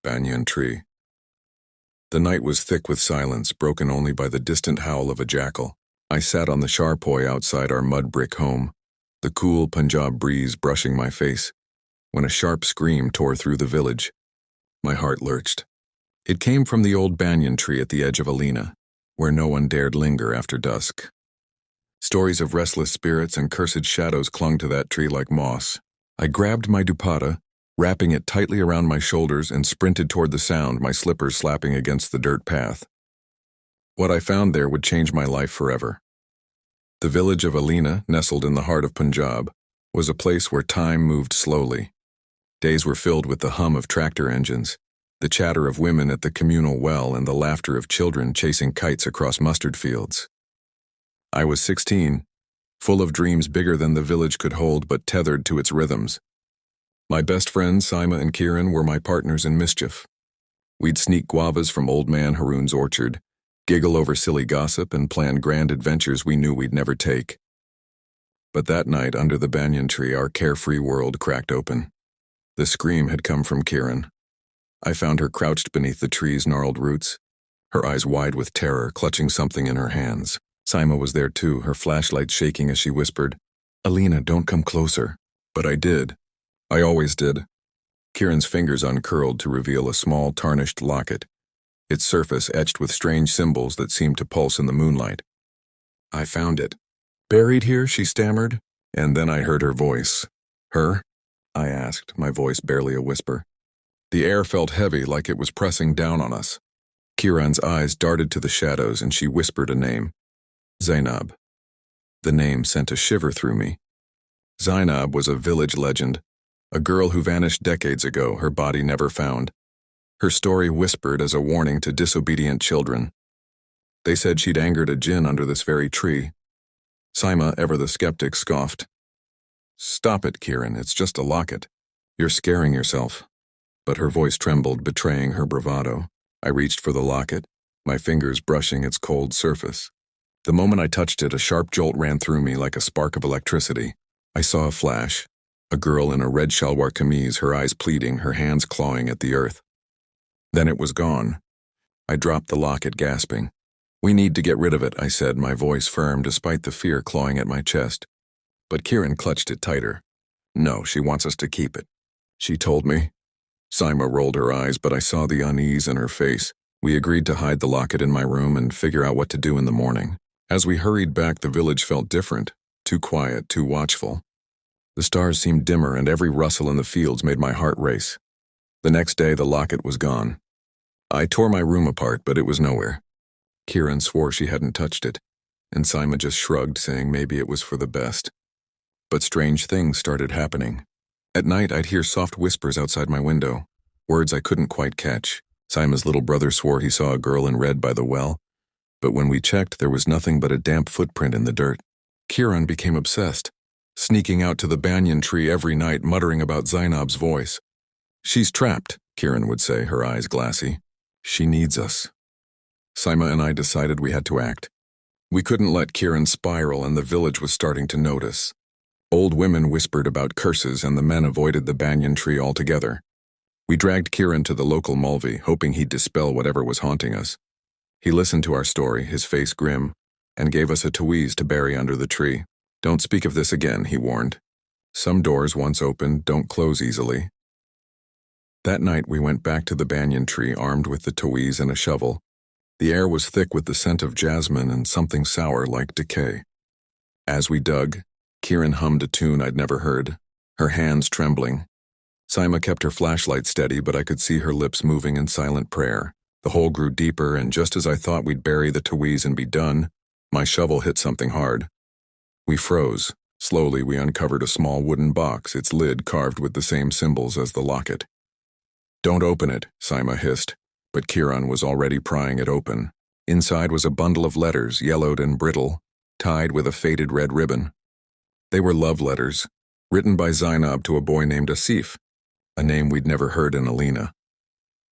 Banyan tree. The night was thick with silence, broken only by the distant howl of a jackal. I sat on the charpoy outside our mud brick home, the cool Punjab breeze brushing my face, when a sharp scream tore through the village. My heart lurched. It came from the old banyan tree at the edge of Alina, where no one dared linger after dusk. Stories of restless spirits and cursed shadows clung to that tree like moss. I grabbed my dupatta, wrapping it tightly around my shoulders, and sprinted toward the sound, my slippers slapping against the dirt path. What I found there would change my life forever. The village of Alina, nestled in the heart of Punjab, was a place where time moved slowly. Days were filled with the hum of tractor engines, the chatter of women at the communal well, and the laughter of children chasing kites across mustard fields. I was 16, full of dreams bigger than the village could hold, but tethered to its rhythms. My best friends, Saima and Kieran, were my partners in mischief. We'd sneak guavas from Old Man Haroon's orchard, giggle over silly gossip, and plan grand adventures we knew we'd never take. But that night, under the banyan tree, our carefree world cracked open. The scream had come from Kieran. I found her crouched beneath the tree's gnarled roots, her eyes wide with terror, clutching something in her hands. Saima was there too, her flashlight shaking as she whispered, "Alina, don't come closer." But I did. I always did. Kieran's fingers uncurled to reveal a small, tarnished locket, its surface etched with strange symbols that seemed to pulse in the moonlight. "I found it." "Buried here?" she stammered, and then I heard her voice. "Her?" I asked, my voice barely a whisper. The air felt heavy, like it was pressing down on us. Kieran's eyes darted to the shadows, and she whispered a name. Zainab. The name sent a shiver through me. Zainab was a village legend, a girl who vanished decades ago, her body never found. Her story whispered as a warning to disobedient children. They said she'd angered a jinn under this very tree. Saima, ever the skeptic, scoffed. "Stop it, Kieran, it's just a locket. You're scaring yourself." But her voice trembled, betraying her bravado. I reached for the locket, my fingers brushing its cold surface. The moment I touched it, a sharp jolt ran through me like a spark of electricity. I saw a flash, a girl in a red shalwar kameez, her eyes pleading, her hands clawing at the earth. Then it was gone. I dropped the locket, gasping. "We need to get rid of it," I said, my voice firm despite the fear clawing at my chest. But Kieran clutched it tighter. "No, she wants us to keep it. She told me." Saima rolled her eyes, but I saw the unease in her face. We agreed to hide the locket in my room and figure out what to do in the morning. As we hurried back, the village felt different, too quiet, too watchful. The stars seemed dimmer, and every rustle in the fields made my heart race. The next day, the locket was gone. I tore my room apart, but it was nowhere. Kieran swore she hadn't touched it, and Saima just shrugged, saying maybe it was for the best. But strange things started happening. At night, I'd hear soft whispers outside my window, words I couldn't quite catch. Saima's little brother swore he saw a girl in red by the well, but when we checked, there was nothing but a damp footprint in the dirt. Kieran became obsessed, sneaking out to the banyan tree every night, muttering about Zainab's voice. "She's trapped," Kieran would say, her eyes glassy. "She needs us." Saima and I decided we had to act. We couldn't let Kieran spiral, and the village was starting to notice. Old women whispered about curses, and the men avoided the banyan tree altogether. We dragged Kieran to the local mulvi, hoping he'd dispel whatever was haunting us. He listened to our story, his face grim, and gave us a taweez to bury under the tree. "Don't speak of this again," he warned. "Some doors, once opened, don't close easily." That night, we went back to the banyan tree, armed with the taweez and a shovel. The air was thick with the scent of jasmine and something sour like decay. As we dug, Kieran hummed a tune I'd never heard, her hands trembling. Saima kept her flashlight steady, but I could see her lips moving in silent prayer. The hole grew deeper, and just as I thought we'd bury the taweez and be done, my shovel hit something hard. We froze. Slowly, we uncovered a small wooden box, its lid carved with the same symbols as the locket. "Don't open it," Saima hissed, but Kieran was already prying it open. Inside was a bundle of letters, yellowed and brittle, tied with a faded red ribbon. They were love letters, written by Zainab to a boy named Asif, a name we'd never heard in Alina.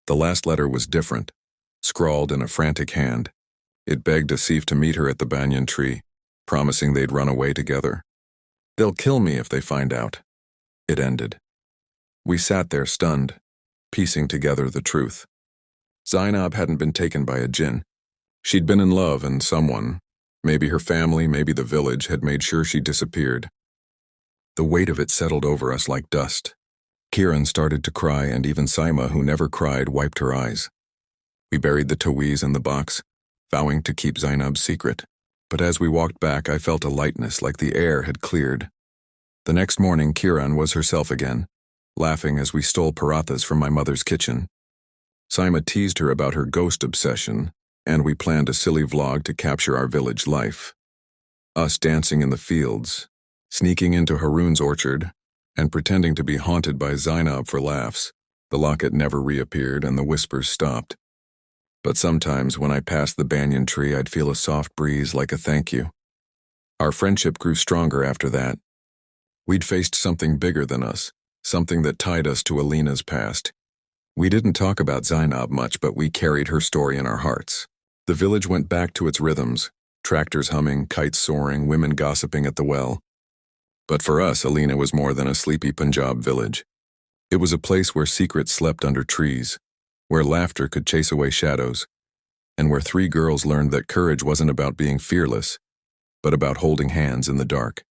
The last letter was different, scrawled in a frantic hand. It begged Asif to meet her at the banyan tree, promising they'd run away together. "They'll kill me if they find out," it ended. We sat there stunned. piecing together the truth. Zainab hadn't been taken by a jinn. She'd been in love, and someone, maybe her family, maybe the village, had made sure she disappeared. The weight of it settled over us like dust. Kieran started to cry, and even Saima, who never cried, wiped her eyes. We buried the taweez in the box, vowing to keep Zainab's secret. But as we walked back, I felt a lightness, like the air had cleared. The next morning, Kieran was herself again, laughing as we stole parathas from my mother's kitchen. Saima teased her about her ghost obsession, and we planned a silly vlog to capture our village life. Us dancing in the fields, sneaking into Haroon's orchard, and pretending to be haunted by Zainab for laughs. The locket never reappeared, and the whispers stopped. But sometimes when I passed the banyan tree, I'd feel a soft breeze like a thank you. Our friendship grew stronger after that. We'd faced something bigger than us, something that tied us to Alina's past. We didn't talk about Zainab much, but we carried her story in our hearts. The village went back to its rhythms, tractors humming, kites soaring, women gossiping at the well. But for us, Alina was more than a sleepy Punjab village. It was a place where secrets slept under trees, where laughter could chase away shadows, and where 3 girls learned that courage wasn't about being fearless, but about holding hands in the dark.